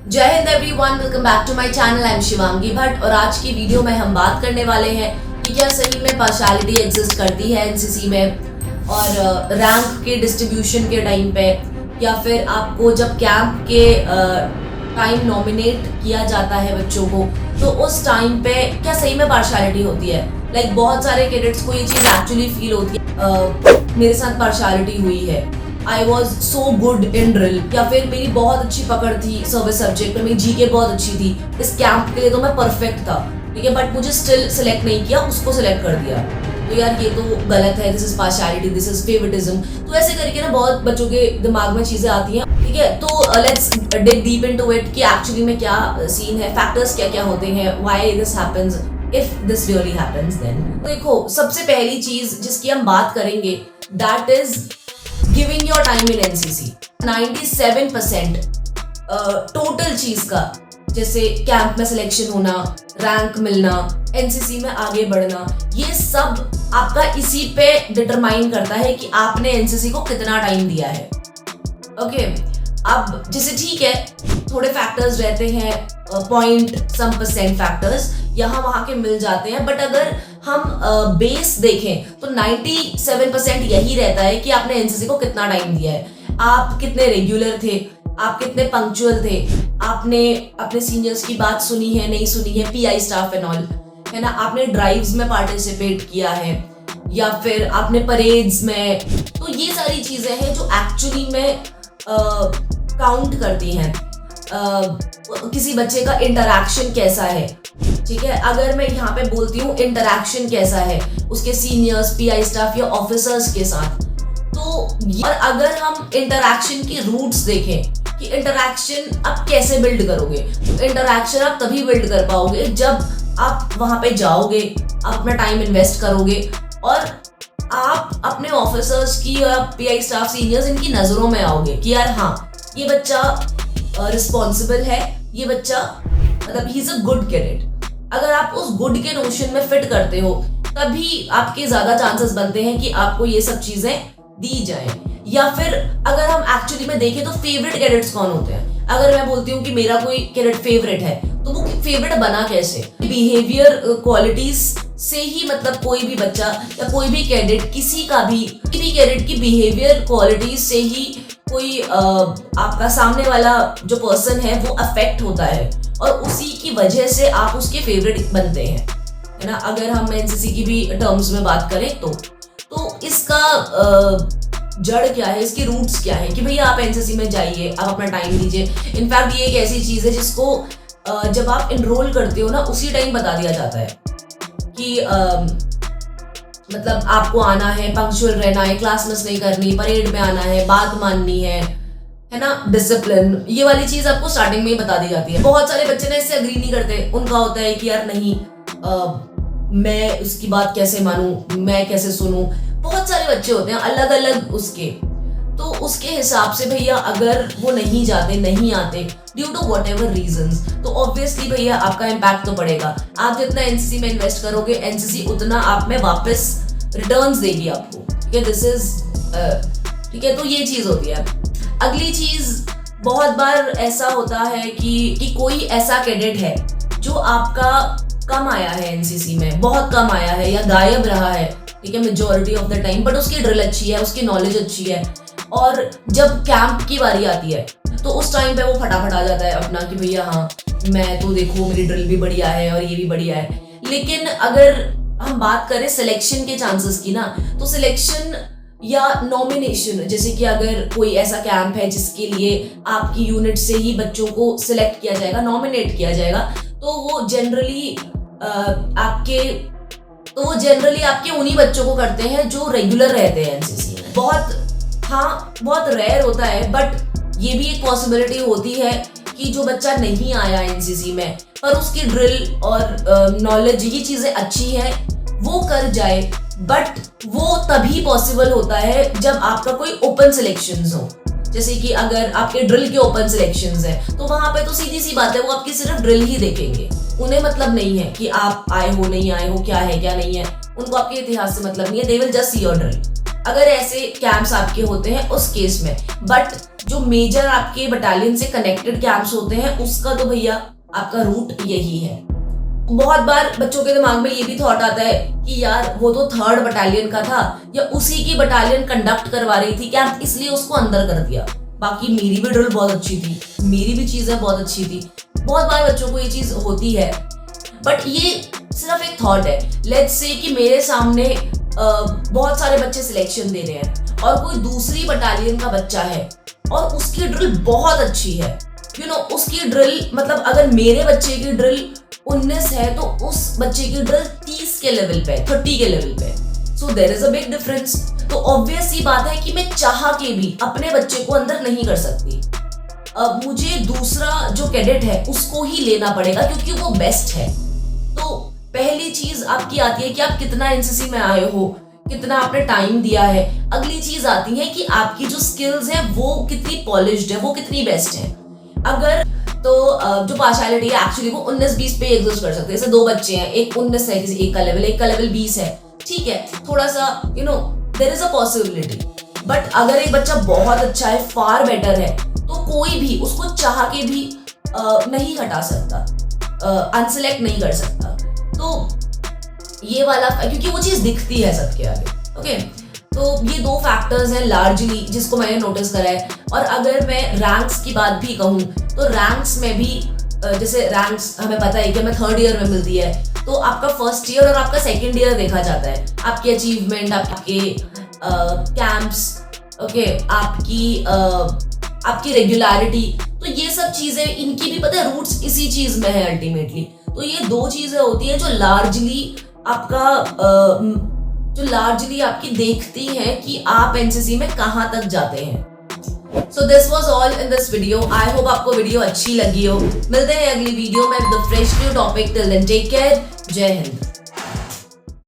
जय हिंद everyone, welcome back to my channel. I am Shivangi Bhatt और आज की वीडियो में हम बात करने वाले हैं कि क्या सही में पार्शियलिटी एग्जिस्ट करती है एनसीसी में और रैंक के डिस्ट्रीब्यूशन के टाइम पे, या फिर आपको जब कैंप के टाइम नॉमिनेट किया जाता है बच्चों को, तो उस टाइम पे क्या सही में पार्शियलिटी होती है। लाइक बहुत सारे कैडेट्स को ये चीज़ एक्चुअली फील होती है मेरे साथ पार्शियलिटी हुई है, I was so good in drill, या फिर मेरी बहुत अच्छी पकड़ थी सर्विस सब्जेक्ट में, मेरी जीके बहुत अच्छी थी, इस कैंप के लिए तो मैं परफेक्ट था, ठीक है, बट मुझे स्टिल सिलेक्ट नहीं किया, उसको सिलेक्ट कर दिया। तो यार ये तो गलत है, this is partiality, this is favouritism. तो ऐसे करके ना बहुत बच्चों के दिमाग में चीजें आती हैं, ठीक है। तो let's dig deep into it कि एक्चुअली में क्या सीन है, फैक्टर्स क्या क्या होते हैं, why this happens, if this really happens then. देखो, सबसे पहली चीज जिसकी हम बात करेंगे that is giving your time in NCC. 97% total चीज का, जैसे कैंप में सिलेक्शन होना, रैंक मिलना, एनसीसी में आगे बढ़ना, ये सब आपका इसी पे डिटरमाइन करता है कि आपने एनसीसी को कितना टाइम दिया है। ओके, अब जैसे ठीक है, थोड़े फैक्टर्स रहते हैं, पॉइंट सम परसेंट फैक्टर्स यहाँ वहाँ के मिल जाते हैं, बट अगर हम बेस देखें तो 97% यही रहता है कि आपने एनसीसी को कितना टाइम दिया है, आप कितने रेगुलर थे, आप कितने पंक्चुअल थे, आपने अपने सीनियर्स की बात सुनी है नहीं सुनी है, पीआई स्टाफ एंड ऑल, है ना, आपने ड्राइव्स में पार्टिसिपेट किया है या फिर आपने परेड्स में। तो ये सारी चीजें हैं जो एक्चुअली में काउंट करती हैं। किसी बच्चे का इंटरैक्शन कैसा है, ठीक है, अगर मैं यहाँ पे बोलती हूँ इंटरैक्शन कैसा है उसके सीनियर्स, पीआई स्टाफ या ऑफिसर्स के साथ, तो और अगर हम इंटरैक्शन की रूट्स देखें कि इंटरैक्शन आप कैसे बिल्ड करोगे, तो इंटरैक्शन आप तभी बिल्ड कर पाओगे जब आप वहां पे जाओगे, आप अपना टाइम इन्वेस्ट करोगे और आप अपने ऑफिसर्स की या पीआई स्टाफ, सीनियर्स, इनकी नजरों में आओगे कि यार हाँ, ये बच्चा रिस्पॉन्सिबल है, ये बच्चा मतलब he is a good cadet. अगर आप उस गुड के नोशन में फिट करते हो, तभी आपके ज्यादा चांसेस बनते हैं कि आपको ये सब चीजें दी जाए। या फिर अगर हम एक्चुअली में देखें तो फेवरेट कैडेट्स कौन होते हैं। अगर मैं बोलती हूँ कि मेरा कोई कैडेट फेवरेट है, तो वो फेवरेट बना कैसे, बिहेवियर क्वालिटीज से ही, मतलब कोई भी बच्चा या कोई भी कैडेट, किसी भी कैडेट की बिहेवियर क्वालिटीज से ही कोई आपका सामने वाला जो पर्सन है वो अफेक्ट होता है और उसी की वजह से आप उसके फेवरेट बनते हैं, है ना। अगर हम एनसीसी की भी टर्म्स में बात करें तो इसका जड़ क्या है, इसकी रूट्स क्या है कि भैया आप एनसीसी में जाइए, आप अपना टाइम दीजिए। इनफैक्ट ये एक ऐसी चीज है जिसको जब आप इनरोल करते हो ना, उसी टाइम बता दिया जाता है कि मतलब आपको आना है, पंक्चुअल रहना है, क्लास मिस नहीं करनी, परेड में आना है, बात माननी है ना, डिसिप्लिन, ये वाली चीज आपको स्टार्टिंग में ही बता दी जाती है। बहुत सारे बच्चे ना इससे अग्री नहीं करते, उनका होता है कि यार नहीं, मैं उसकी बात कैसे मानूं, मैं कैसे सुनूं। बहुत सारे बच्चे होते हैं अलग अलग उसके, तो उसके हिसाब से भैया अगर वो नहीं जाते, नहीं आते due to whatever reasons, तो ऑब्वियसली भैया आपका इम्पैक्ट तो पड़ेगा। आप जितना एनसीसी में इन्वेस्ट करोगे, एनसीसी उतना आप में वापस रिटर्न्स देगी आपको, ठीक है, दिस इज ठीक है। तो ये चीज होती है। अगली चीज, बहुत बार ऐसा होता है कि कोई ऐसा कैडेट है जो आपका कम आया है एनसीसी में, बहुत कम आया है या गायब रहा है, ठीक है, majority of the time, but उसकी ड्रिल अच्छी है, उसकी नॉलेज अच्छी है, और जब कैंप की बारी आती है तो उस टाइम पे वो फटाफट आ जाता है अपना कि भैया हाँ, मैं तो देखो मेरी ड्रिल भी बढ़िया है और ये भी बढ़िया है। लेकिन अगर हम बात करें सिलेक्शन के चांसेस की ना, तो सिलेक्शन या नॉमिनेशन, जैसे कि अगर कोई ऐसा कैंप है जिसके लिए आपकी यूनिट से ही बच्चों को सिलेक्ट किया जाएगा, नॉमिनेट किया जाएगा, तो वो जनरली आपके उन्हीं बच्चों को करते हैं जो रेगुलर रहते हैं एनसीसी में। बहुत रेयर होता है, बट ये भी एक पॉसिबिलिटी होती है कि जो बच्चा नहीं आया एनसीसी में पर उसकी ड्रिल और नॉलेज, ये चीजें अच्छी है, वो कर जाए, बट वो तभी पॉसिबल होता है जब आपका कोई ओपन सिलेक्शंस हो। जैसे कि अगर आपके ड्रिल के ओपन सिलेक्शंस है, तो वहां पे तो सीधी सी बात है, वो आपकी सिर्फ ड्रिल ही देखेंगे, उन्हें मतलब नहीं है कि आप आए हो नहीं आए हो, क्या है क्या नहीं है, उनको आपके इतिहास से मतलब नहीं है, they will just see your drill. अगर ऐसे कैंप्स आपके होते हैं उस केस में। बट जो मेजर आपके बटालियन से कनेक्टेड कैंप्स होते हैं उसका तो भैया आपका रूट यही है। बहुत बार बच्चों के दिमाग में ये भी थॉट आता है कि यार वो तो 3rd बटालियन का था या उसी की बटालियन कंडक्ट करवा रही थी कैंप, इसलिए उसको अंदर कर दिया। बाकी मेरी भी ड्रिल बहुत अच्छी थी, मेरी भी चीजें बहुत अच्छी थी। बहुत बार बच्चों को ये चीज होती है, बट ये सिर्फ एक थॉट है। लेट्स से कि मेरे सामने बहुत सारे बच्चे सिलेक्शन दे रहे हैं और कोई दूसरी बटालियन का बच्चा है और उसकी ड्रिल बहुत अच्छी है। उसकी ड्रिल मतलब अगर मेरे बच्चे की ड्रिल 19 है तो उस बच्चे की ड्रिल 30 के लेवल पे, 30 के लेवल पे। So there is a big difference. तो ऑब्वियस सी बात है कि मैं चाह के भी अपने बच्चे को अंदर नहीं कर सकती। मुझे दूसरा जो कैडेट है उसको ही लेना पड़ेगा क्योंकि वो बेस्ट है। तो पहली चीज आपकी आती है कि आप कितना एनसीसी में आए हो, कितना आपने टाइम दिया है। अगली चीज आती है कि आपकी जो स्किल्स है वो कितनी पॉलिश्ड है, वो कितनी बेस्ट है। अगर तो जो पार्शियलिटी है एक्चुअली वो 19-20 पे एग्जिस्ट कर सकते हैं। जैसे 2 बच्चे हैं, एक 19 है, किसी एक का लेवल 20 है, ठीक है, थोड़ा सा there is a possibility. But अगर एक बच्चा बहुत अच्छा है, फार बेटर है, तो कोई भी उसको चाह के भी नहीं हटा सकता, अनसेलेक्ट नहीं कर सकता। तो ये वाला, क्योंकि वो चीज दिखती है सबके आगे। ओके, तो ये 2 फैक्टर्स हैं लार्जली जिसको मैंने नोटिस करा है। और अगर मैं रैंक्स की बात भी कहूँ तो रैंक्स में भी जैसे रैंक्स हमें पता है कि हमें 3rd ईयर में मिलती है, तो आपका 1st ईयर और आपका 2nd ईयर देखा जाता है। आपकी अचीवमेंट, आपके कैंप्स, ओके, आपकी रेगुलरिटी, तो ये सब चीजें इनकी भी पता है रूट्स इसी चीज में है अल्टीमेटली। तो ये 2 चीजें होती है जो लार्जली आपकी देखती हैं कि आप एनसीसी में कहां तक जाते हैं। So this was all in this video. I hope आपको वीडियो अच्छी लगी हो। मिलते हैं अगली वीडियो में with a fresh new topic. Till then, take care. जय हिंद।